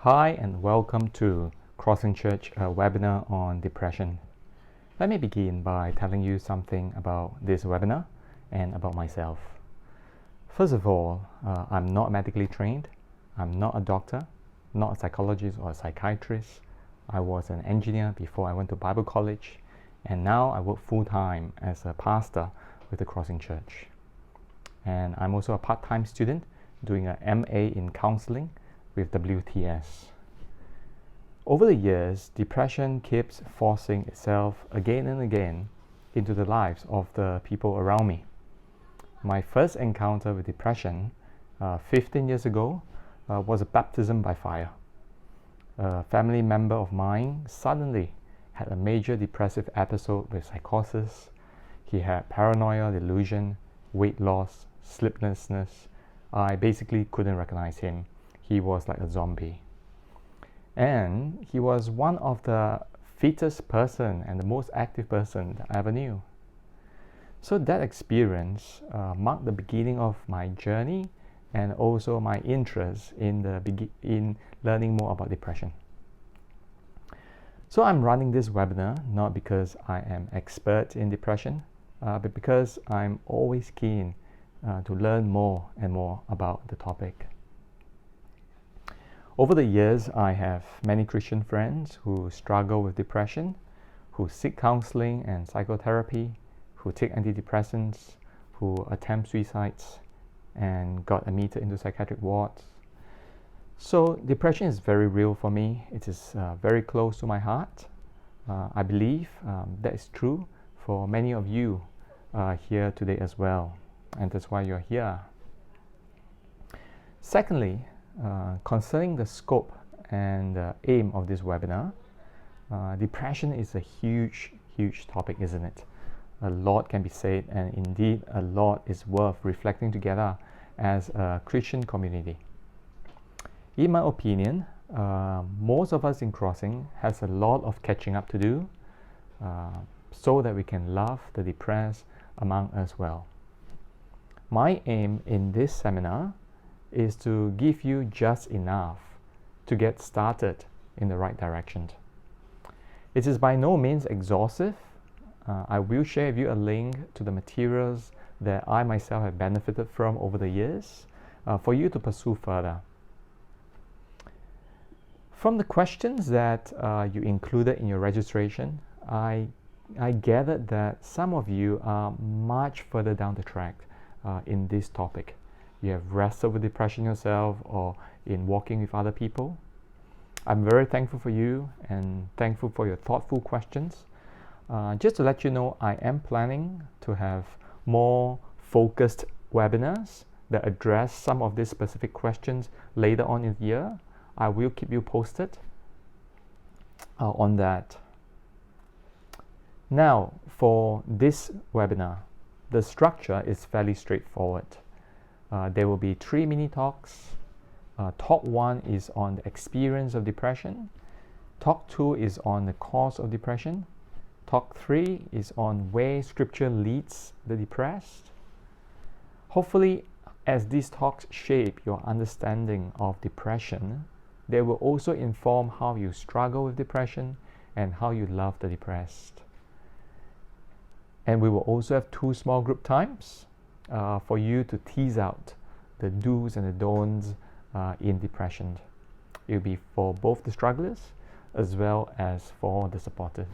Hi and welcome to Crossing Church, a webinar on depression. Let me begin by telling you something about this webinar and about myself. First of all, I'm not medically trained. I'm not a doctor, not a psychologist or a psychiatrist. I was an engineer before I went to Bible college, and now I work full-time as a pastor with the Crossing Church. And I'm also a part-time student doing an MA in counseling with WTS. Over the years, depression keeps forcing itself again and again into the lives of the people around me. My first encounter with depression 15 years ago was a baptism by fire. A family member of mine suddenly had a major depressive episode with psychosis. He had paranoia, delusion, weight loss, sleeplessness. I basically couldn't recognize him. He was like a zombie. And he was one of the fittest person and the most active person that I ever knew. So that experience marked the beginning of my journey and also my interest in learning more about depression. So I'm running this webinar not because I am expert in depression, but because I'm always keen to learn more and more about the topic. Over the years, I have many Christian friends who struggle with depression, who seek counseling and psychotherapy, who take antidepressants, who attempt suicides, and got admitted into psychiatric wards. So depression is very real for me. It is very close to my heart. I believe that is true for many of you here today as well, and that's why you're here. Secondly, concerning the scope and the aim of this webinar, depression is a huge topic, isn't it? A lot can be said, and indeed a lot is worth reflecting together as a Christian community. In my opinion, most of us in Crossing has a lot of catching up to do so that we can love the depressed among us well. My aim in this seminar is to give you just enough to get started in the right direction. It is by no means exhaustive. I will share with you a link to the materials that I myself have benefited from over the years for you to pursue further. From the questions that you included in your registration, I gathered that some of you are much further down the track in this topic. You have wrestled with depression yourself or in walking with other people. I'm very thankful for you and thankful for your thoughtful questions. Just to let you know, I am planning to have more focused webinars that address some of these specific questions later on in the year. I will keep you posted on that. Now, for this webinar, the structure is fairly straightforward. There will be 3 mini talks. Talk 1 is on the experience of depression. Talk 2 is on the cause of depression. Talk 3 is on where scripture leads the depressed. Hopefully, as these talks shape your understanding of depression, they will also inform how you struggle with depression and how you love the depressed. And we will also have 2 small group times for you to tease out the do's and the don'ts in depression. It will be for both the strugglers as well as for the supporters.